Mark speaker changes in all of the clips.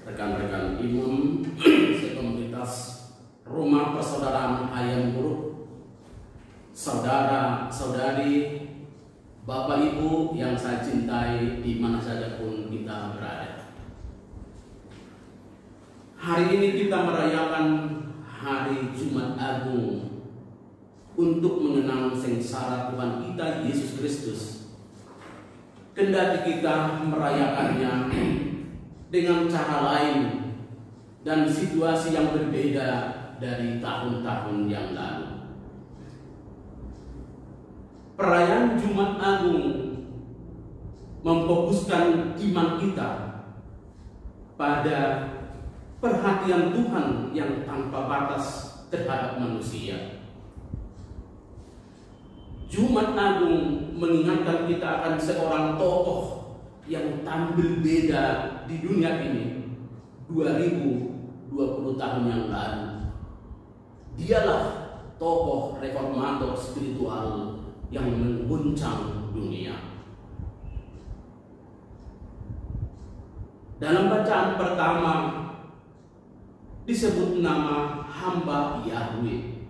Speaker 1: rekan-rekan imam sekomunitas Rumah Persaudaraan Ayam Buruk, saudara-saudari, Bapak Ibu yang saya cintai di mana saja pun kita berada. Hari ini kita merayakan hari Jumat Agung untuk mengenang sengsara Tuhan kita Yesus Kristus. Kendati kita merayakannya dengan cara lain dan situasi yang berbeda dari tahun-tahun yang lalu. Perayaan Jumat Agung memfokuskan iman kita pada perhatian Tuhan yang tanpa batas terhadap manusia. Jumat Agung mengingatkan kita akan seorang tokoh yang tampil beda di dunia ini 2020 tahun yang lalu. Dialah tokoh reformator spiritual yang mengguncang dunia. Dalam bacaan pertama disebut nama hamba Yahweh.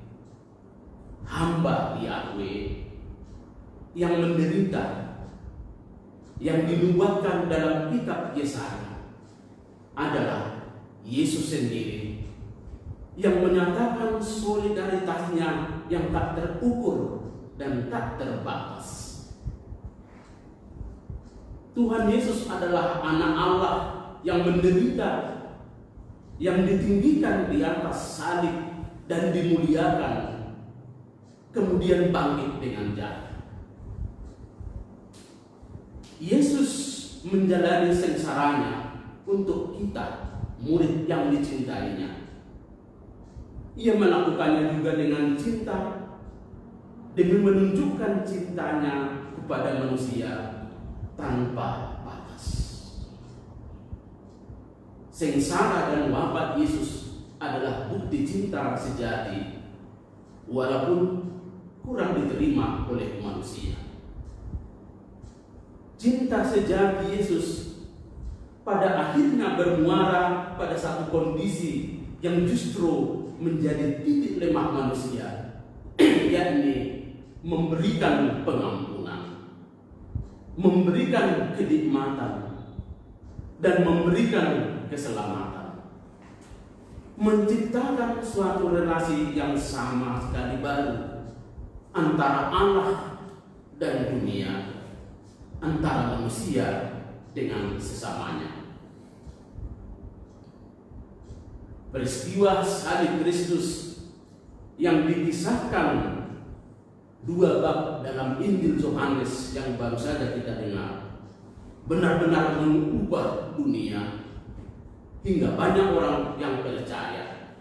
Speaker 1: Hamba Yahweh yang menderita, yang dinubuatkan dalam kitab Yesaya adalah Yesus sendiri yang menyatakan solidaritasnya yang tak terukur dan tak terbatas. Tuhan Yesus adalah anak Allah yang menderita, yang ditinggikan di atas salib dan dimuliakan, kemudian bangkit dengan jalan. Yesus menjalani sengsaranya untuk kita, murid yang dicintainya. Ia melakukannya juga dengan cinta, demi menunjukkan cintanya kepada manusia tanpa batas. Sengsara dan wafat Yesus adalah bukti cinta sejati, walaupun kurang diterima oleh manusia. Cinta sejati Yesus pada akhirnya bermuara pada satu kondisi yang justru menjadi titik lemah manusia, yakni memberikan pengampunan, memberikan kenikmatan, dan memberikan keselamatan, menciptakan suatu relasi yang sama sekali baru antara Allah dan dunia, antara manusia dengan sesamanya. Peristiwa salib Kristus yang dikisahkan 2 bab dalam Injil Yohanes yang baru saja kita dengar benar-benar mengubah dunia hingga banyak orang yang percaya,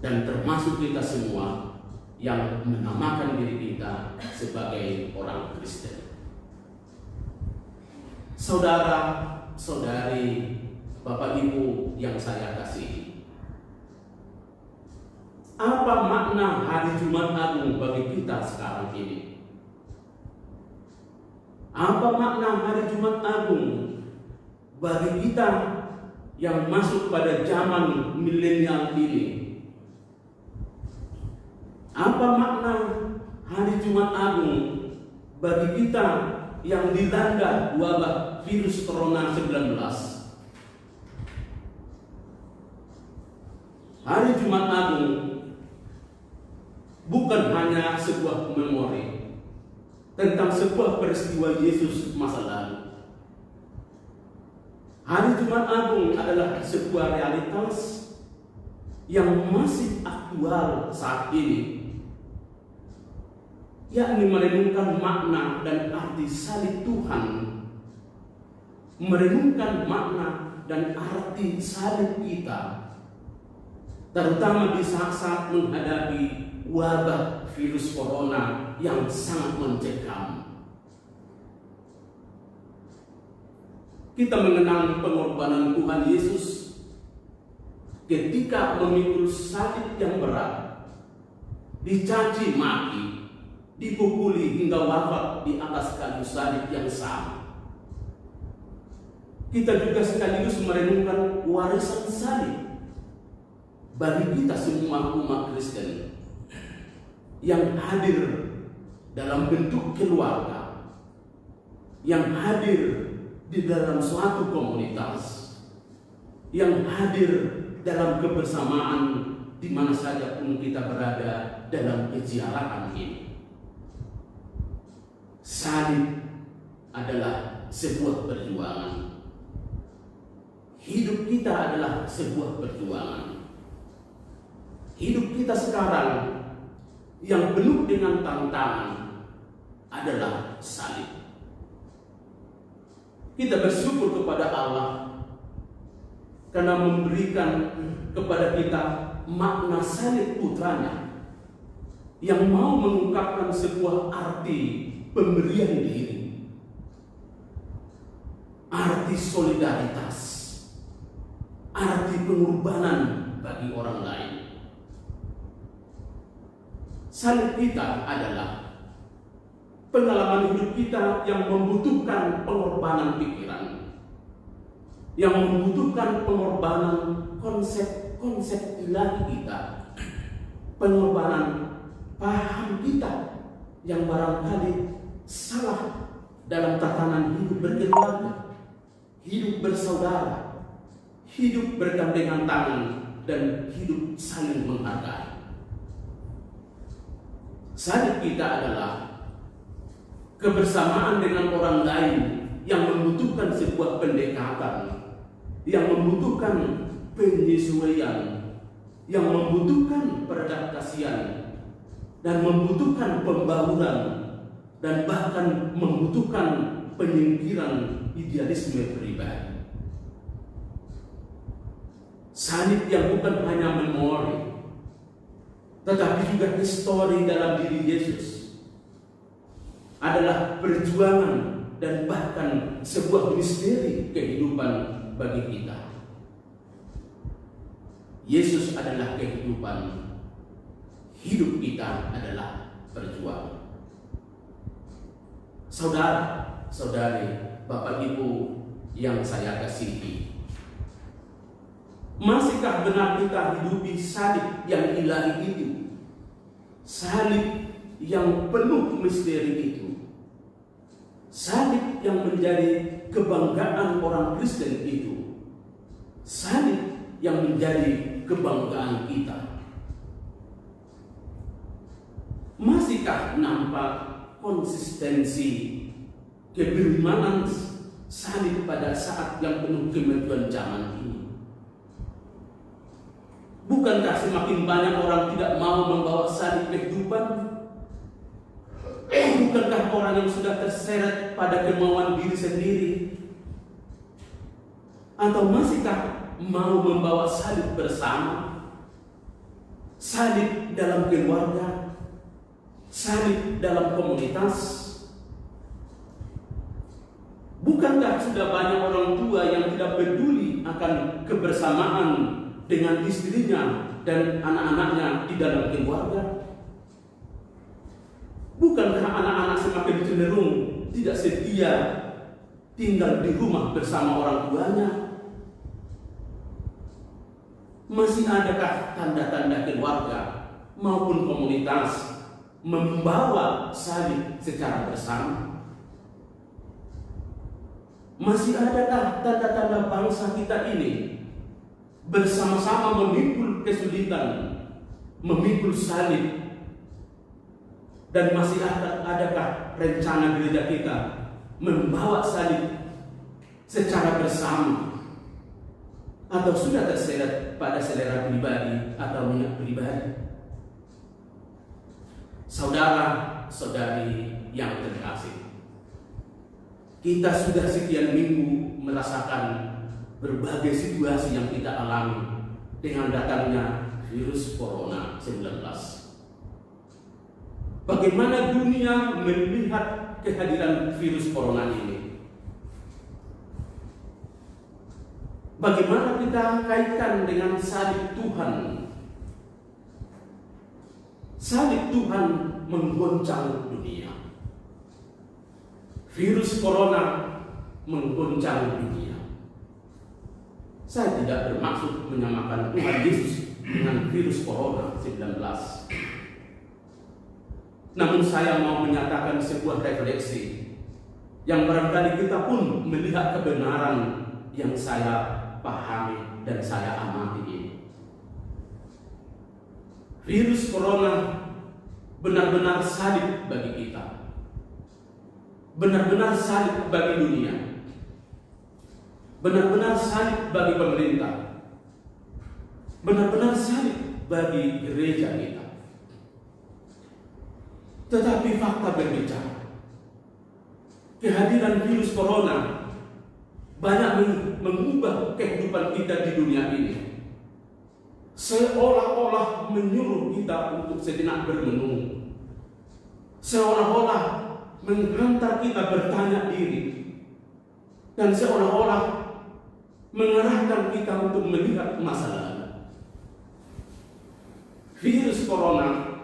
Speaker 1: dan termasuk kita semua yang menamakan diri kita sebagai orang Kristen. Saudara-saudari, Bapak Ibu yang saya kasihi, apa makna hari Jumat Agung bagi kita sekarang ini? Apa makna hari Jumat Agung bagi kita yang masuk pada zaman milenial ini? Apa makna hari Jumat Agung bagi kita yang dilanda wabah virus corona 19? Hari Jumat Agung bukan hanya sebuah memori tentang sebuah peristiwa Yesus masa lalu. Hari Jumat Agung adalah sebuah realitas yang masih aktual saat ini, yakni merenungkan makna dan arti salib Tuhan, merenungkan makna dan arti salib kita, terutama di saat-saat menghadapi wabah virus corona yang sangat mencekam. Kita mengenang pengorbanan Tuhan Yesus ketika memikul salib yang berat, dicaci maki, dipukuli hingga wafat di atas kayu salib yang sama. kita juga sekaligus merenungkan warisan salib bagi kita semua umat Kristen yang hadir dalam bentuk keluarga, yang hadir di dalam suatu komunitas, yang hadir dalam kebersamaan di mana saja pun kita berada dalam keziarahan ini. Salib adalah sebuah perjuangan. Hidup kita adalah sebuah perjuangan. Hidup kita sekarang yang penuh dengan tantangan adalah salib. Kita bersyukur kepada Allah karena memberikan kepada kita makna salib putranya yang mau mengungkapkan sebuah arti pemberian diri, arti solidaritas, arti pengorbanan bagi orang lain. Salib kita adalah pengalaman hidup kita yang membutuhkan pengorbanan pikiran, yang membutuhkan pengorbanan konsep-konsep ilahi kita, pengorbanan paham kita yang barangkali salah dalam tatanan hidup berkeluarga, hidup bersaudara, hidup bergandengan tangan, dan hidup saling menghargai. Salib kita adalah kebersamaan dengan orang lain yang membutuhkan sebuah pendekatan, yang membutuhkan penyesuaian, yang membutuhkan peradaptasian, dan membutuhkan pembauran, dan bahkan membutuhkan penyingkiran idealisme pribadi. Salib yang bukan hanya memori, tetapi juga histori dalam diri Yesus, adalah perjuangan dan bahkan sebuah misteri kehidupan bagi kita. Yesus adalah kehidupan, hidup kita adalah perjuangan. Saudara, saudari, Bapak Ibu yang saya kasihi, masihkah benar kita hidupi salib yang ilahi itu? Salib yang penuh misteri itu. Salib yang menjadi kebanggaan orang Kristen itu. Salib yang menjadi kebanggaan kita. Masihkah nampak konsistensi keberimanan salib pada saat yang penuh kemajuan zaman ini? Bukankah semakin banyak orang tidak mau membawa salib kehidupan? Bukankah orang yang sudah terseret pada kemauan diri sendiri? Atau masihkah mau membawa salib bersama? Salib dalam keluarga, salib dalam komunitas. Bukankah sudah banyak orang tua yang tidak peduli akan kebersamaan dengan istrinya dan anak-anaknya di dalam keluarga? Bukankah anak-anak semakin cenderung tidak setia tinggal di rumah bersama orang tuanya? Masih adakah tanda-tanda keluarga maupun komunitas membawa salib secara bersama? Masih adakah tanda-tanda bangsa kita ini bersama-sama memikul kesulitan, memikul salib? Dan masih adakah rencana gereja kita membawa salib secara bersama? Atau sudah terseret pada selera pribadi atau minat pribadi? Saudara, saudari yang terkasih, kita sudah sekian minggu merasakan berbagai situasi yang kita alami dengan datangnya virus corona 19. Bagaimana dunia melihat kehadiran virus corona ini? Bagaimana kita kaitkan dengan salib Tuhan? Salib Tuhan menggoncang dunia. Virus corona menggoncang dunia. Saya tidak bermaksud menyamakan Tuhan Yesus dengan virus corona 19. Namun saya mau menyatakan sebuah refleksi yang barangkali kita pun melihat kebenaran yang saya pahami dan saya amati ini. Virus corona benar-benar salib bagi kita, benar-benar salib bagi dunia, benar-benar salib bagi pemerintah, benar-benar salib bagi gereja kita. Tetapi fakta berbicara, kehadiran virus corona banyak mengubah kehidupan kita di dunia ini. Seolah-olah menyuruh kita untuk sejenak bermenung, seolah-olah menghantar kita bertanya diri, dan seolah-olah mengarahkan kita untuk melihat masa lalu. Virus corona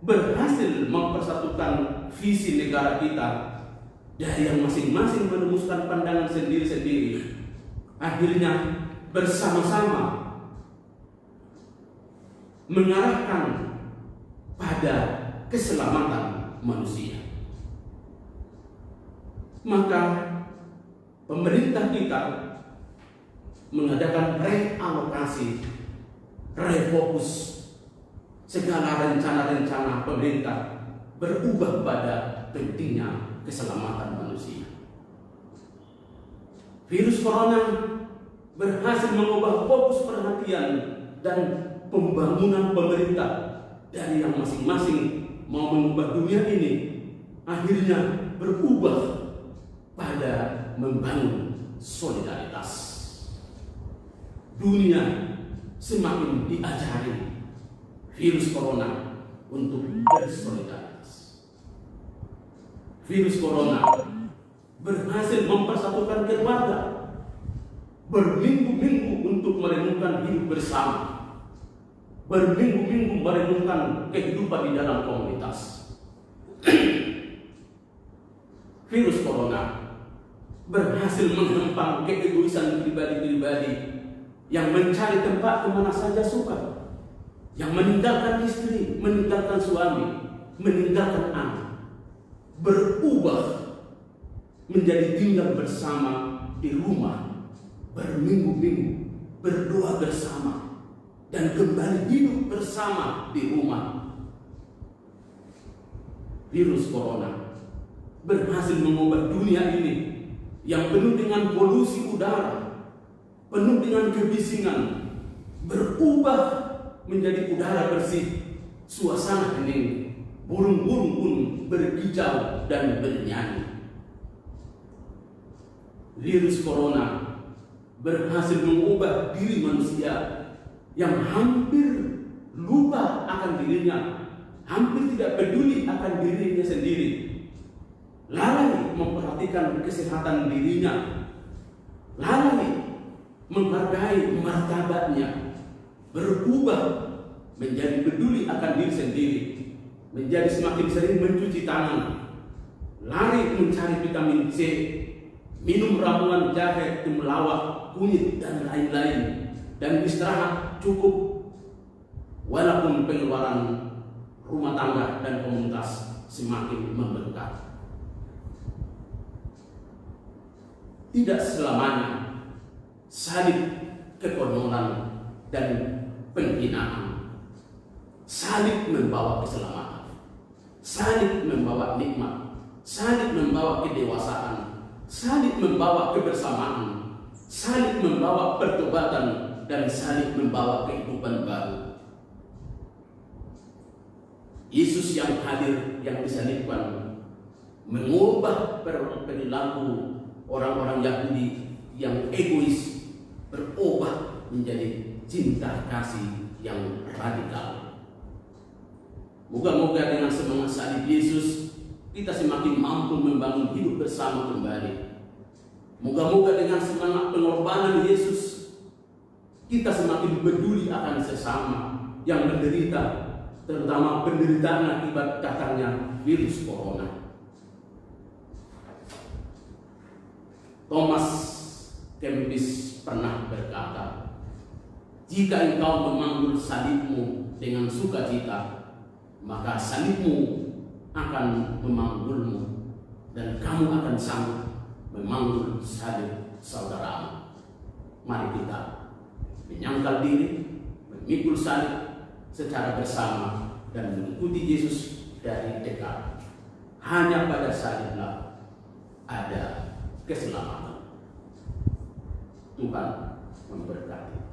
Speaker 1: berhasil mempersatukan visi negara kita dari yang masing-masing merumuskan pandangan sendiri-sendiri. Akhirnya bersama-sama mengarahkan pada keselamatan manusia. Maka pemerintah kita mengadakan realokasi, refokus segala rencana-rencana pemerintah berubah pada pentingnya keselamatan manusia. Virus corona berhasil mengubah fokus perhatian dan pembangunan pemerintah dari yang masing-masing mau mengubah dunia ini, akhirnya berubah pada membangun solidaritas. Dunia semakin diajari virus corona untuk bersolidaritas. Virus corona berhasil mempersatukan keluarga, berminggu-minggu untuk merenungkan hidup bersama, berminggu-minggu merenungkan kehidupan di dalam komunitas. Virus corona berhasil menghempang keegoisan pribadi-pribadi yang mencari tempat kemana saja suka, yang meninggalkan istri, meninggalkan suami, meninggalkan anak, berubah menjadi tinggal bersama di rumah, berminggu-minggu, berdoa bersama, dan kembali hidup bersama di rumah. Virus corona berhasil mengubah dunia ini yang penuh dengan polusi udara, penuh dengan kebisingan, berubah menjadi udara bersih, suasana hening, burung-burung pun berhijau dan bernyanyi. Virus corona berhasil mengubah diri manusia yang hampir lupa akan dirinya, hampir tidak peduli akan dirinya sendiri, lalai memperhatikan kesehatan dirinya, lalai menghargai martabatnya, berubah menjadi peduli akan diri sendiri, menjadi semakin sering mencuci tangan, lari mencari vitamin C, minum ramuan jahe, temulawak, kunyit, dan lain-lain, dan istirahat cukup walaupun pengeluaran rumah tangga dan komunitas semakin membengkak. Tidak selamanya salib kekonolan dan penghinaan. Salib membawa keselamatan, salib membawa nikmat, salib membawa kedewasaan, salib membawa kebersamaan, salib membawa pertobatan, dan salib membawa kehidupan baru. Yesus yang hadir, yang disalibkan, mengubah perilaku orang-orang Yahudi yang egois, berubah menjadi cinta kasih yang radikal. Moga-moga dengan semangat salib Yesus kita semakin mampu membangun hidup bersama kembali. Moga-moga dengan semangat pengorbanan Yesus kita semakin peduli akan sesama yang menderita, terutama penderitaan akibat datangnya virus corona. Thomas Kempis pernah berkata, jika engkau memanggul salibmu dengan sukacita, maka salibmu akan memanggulmu dan kamu akan sanggup memanggul salib saudaramu. Mari kita menyangkal diri, memikul salib secara bersama dan mengikuti Yesus dari dekat. Hanya pada saliblah ada keselamatan. Tuhan memberkati.